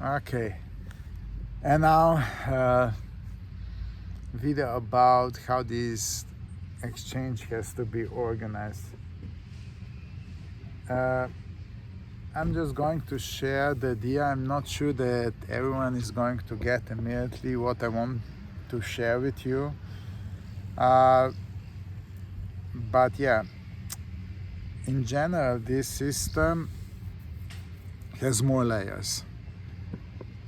Okay, and now video about how this exchange has to be organized. I'm just going to share the idea. I'm not sure that everyone is going to get immediately what I want to share with you. But yeah, in general, this system has more layers.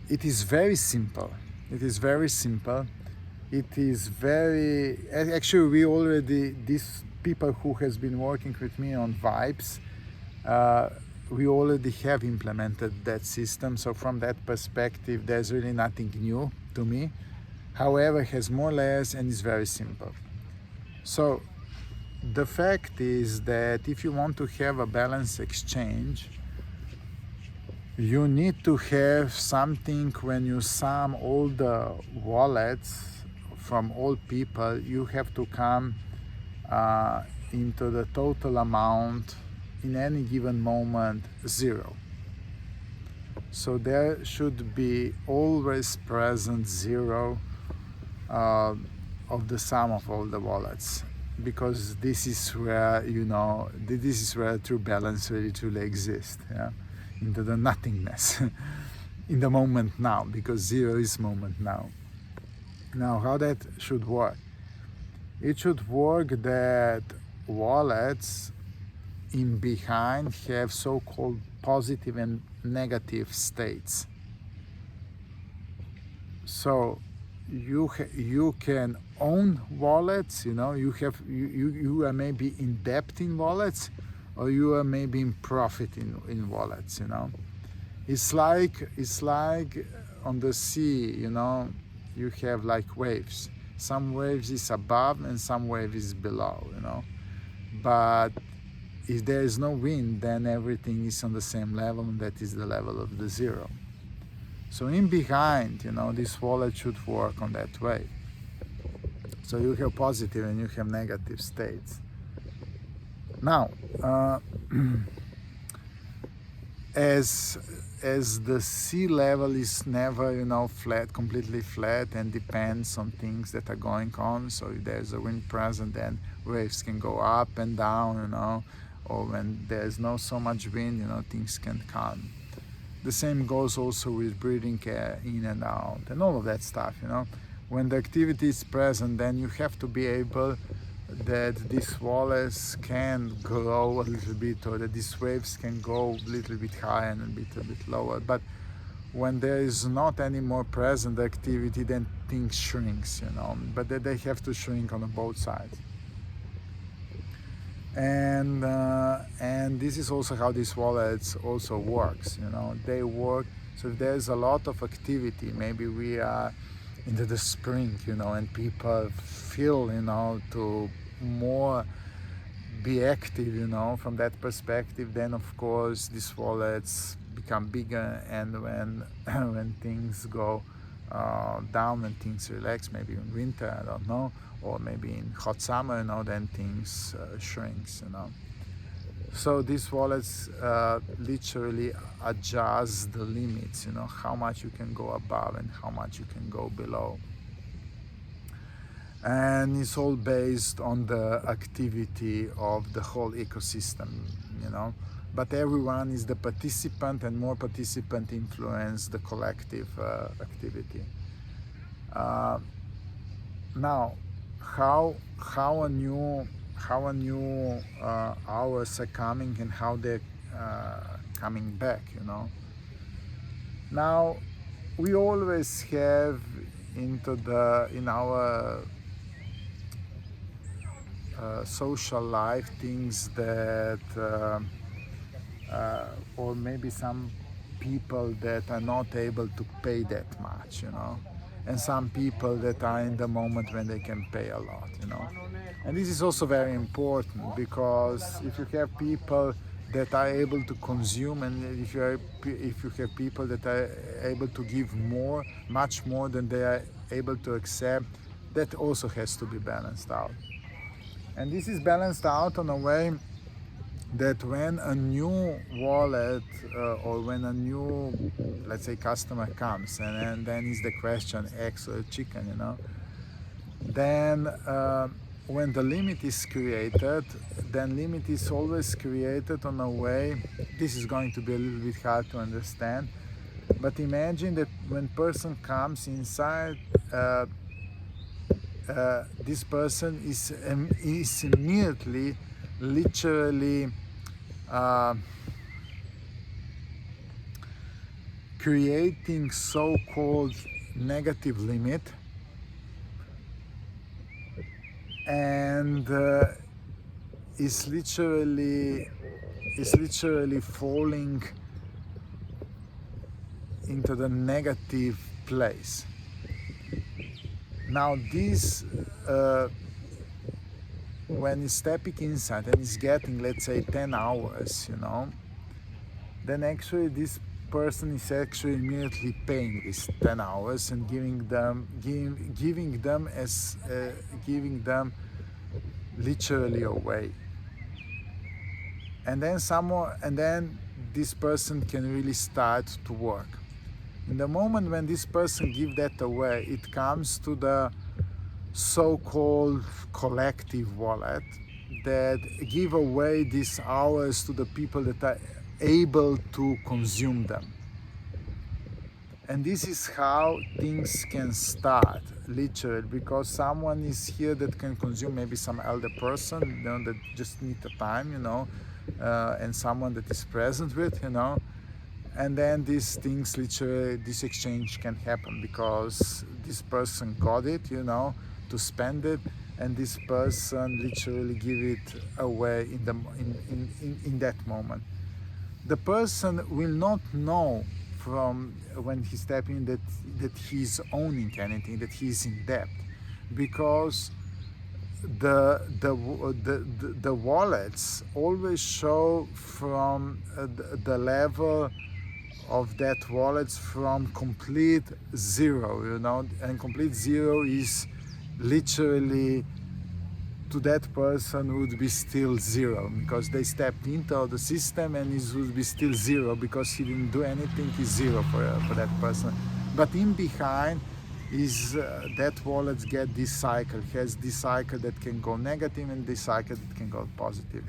It is very simple. It is very simple. It is very, actually we already, these people who has been working with me on Vibes, we already have implemented that system. So from that perspective, there's really nothing new to me. However, it has more layers and is very simple. So the fact is that if you want to have a balanced exchange, you need to have something. When you sum all the wallets from all people, you have to come into the total amount in any given moment 0. So there should be always present 0 of the sum of all the wallets, because this is where, this is where true balance really truly exists, yeah? Into the nothingness in the moment now, because 0 is moment now. Now, how that should work? It should work that wallets in behind have so-called positive and negative states. So you can own wallets, you are maybe in debt in wallets, or you are maybe in profit in wallets. It's like on the sea, you have like waves. Some waves is above and some waves is below, but if there is no wind, then everything is on the same level, and that is the level of the 0. So in behind, this wallet should work on that way. So you have positive and you have negative states. Now, as the sea level is never, flat, completely flat, and depends on things that are going on. So if there's a wind present, then waves can go up and down, or when there's not so much wind, things can calm. The same goes also with breathing air in and out and all of that stuff. When the activity is present, then you have to be able that these wallets can grow a little bit, or that these waves can go a little bit higher and a bit lower. But when there is not any more present activity, then things shrinks, but they have to shrink on both sides. And this is also how these wallets also works. They work. So if there's a lot of activity, maybe we are into the spring, and people feel, to more be active, from that perspective, then of course these wallets become bigger. And when things go down, when things relax, maybe in winter, I don't know, or maybe in hot summer, then things shrinks, So these wallets literally adjust the limits, how much you can go above and how much you can go below. And it's all based on the activity of the whole ecosystem, But everyone is the participant, and more participant influence the collective activity. Now, how a new hours are coming and how they're coming back, Now, we always have in our social life things that or maybe some people that are not able to pay that much, and some people that are in the moment when they can pay a lot, And this is also very important, because if you have people that are able to consume, and if you have people that are able to give more, much more than they are able to accept, that also has to be balanced out. And this is balanced out on a way that when a new wallet or when a new, let's say, customer comes, and then is the question eggs or chicken, then when the limit is created, then limit is always created on a way, this is going to be a little bit hard to understand, but imagine that when person comes inside, this person is immediately, literally creating so-called negative limit, and is literally falling into the negative place. Now this, when he's stepping inside and he's getting, let's say, 10 hours, then actually this person is actually immediately paying these 10 hours and giving them literally away. And then this person can really start to work. In the moment when this person gives that away, it comes to the so-called collective wallet that give away these hours to the people that are able to consume them. And this is how things can start, literally, because someone is here that can consume, maybe some elder person, that just need the time, and someone that is present with, and then these things, literally, this exchange can happen because this person got it, to spend it, and this person literally give it away in that moment. The person will not know from when he steps in that he's owning anything, that he's in debt, because the wallets always show from the level of that wallets from complete zero, and complete zero is literally, to that person would be still zero, because they stepped into the system and it would be still zero because he didn't do anything. Is zero for that person. But in behind is that wallet get this cycle, has this cycle that can go negative and this cycle that can go positive.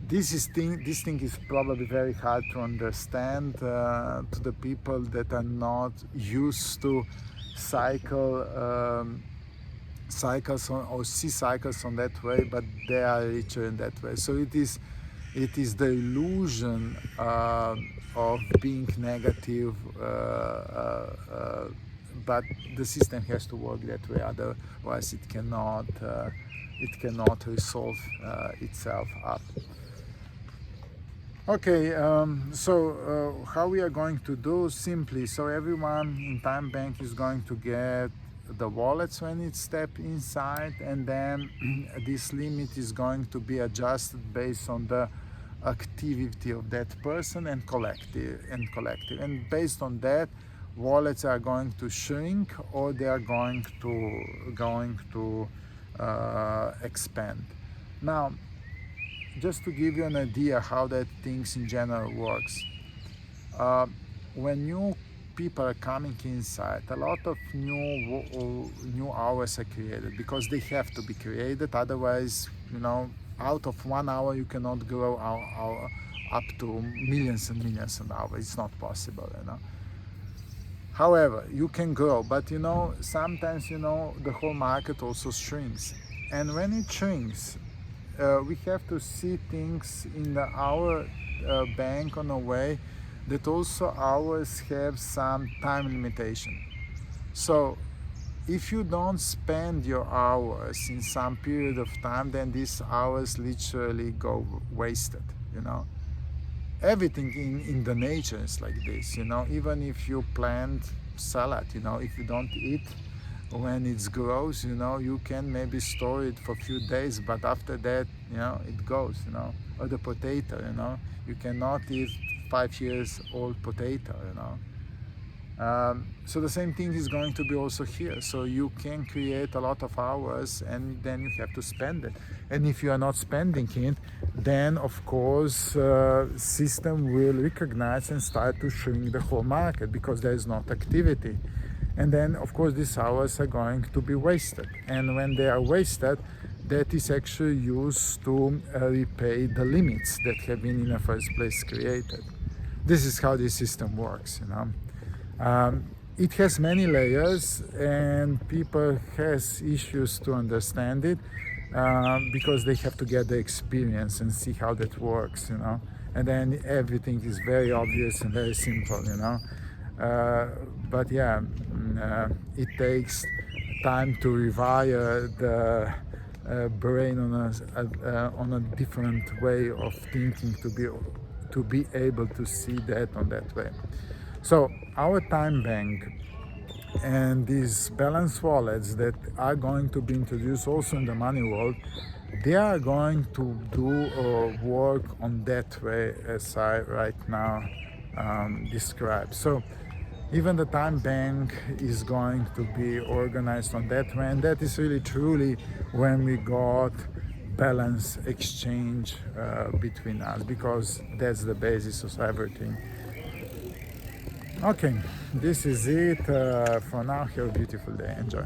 This thing is probably very hard to understand to the people that are not used to cycles or see cycles on that way, but they are richer in that way. So it is the illusion of being negative, but the system has to work that way, otherwise it cannot resolve itself up. Okay, so how we are going to do? Simply, so everyone in TimeBank is going to get the wallets when it steps inside, and then this limit is going to be adjusted based on the activity of that person and collective, and based on that, wallets are going to shrink or they are going to expand. Now, just to give you an idea how that things in general works, when new people are coming inside, a lot of new hours are created because they have to be created. Otherwise, out of 1 hour you cannot grow up to millions and millions of hours. It's not possible, However, you can grow, but sometimes the whole market also shrinks, and when it shrinks, we have to see things in our bank on a way that also ours have some time limitation. So if you don't spend your hours in some period of time, then these hours literally go wasted, Everything in the nature is like this, Even if you plant salad, if you don't eat when it grows, you can maybe store it for a few days, but after that, it goes, Or the potato, you cannot eat 5 years old potato, So the same thing is going to be also here. So you can create a lot of hours and then you have to spend it. And if you are not spending it, then of course system will recognize and start to shrink the whole market because there is not activity. And then of course these hours are going to be wasted. And when they are wasted, that is actually used to repay the limits that have been in the first place created. This is how this system works, you know. It has many layers and people has issues to understand it because they have to get the experience and see how that works, you know. And then everything is very obvious and very simple, you know. But yeah, it takes time to rewire the brain on a different way of thinking to be able to see that on that way. So our time bank and these balance wallets that are going to be introduced also in the money world, they are going to do work on that way as I right now describe. So even the time bank is going to be organized on that way, and that is really truly when we got balance exchange between us, because that's the basis of everything. Okay, this is it for now. Have a beautiful day. Enjoy.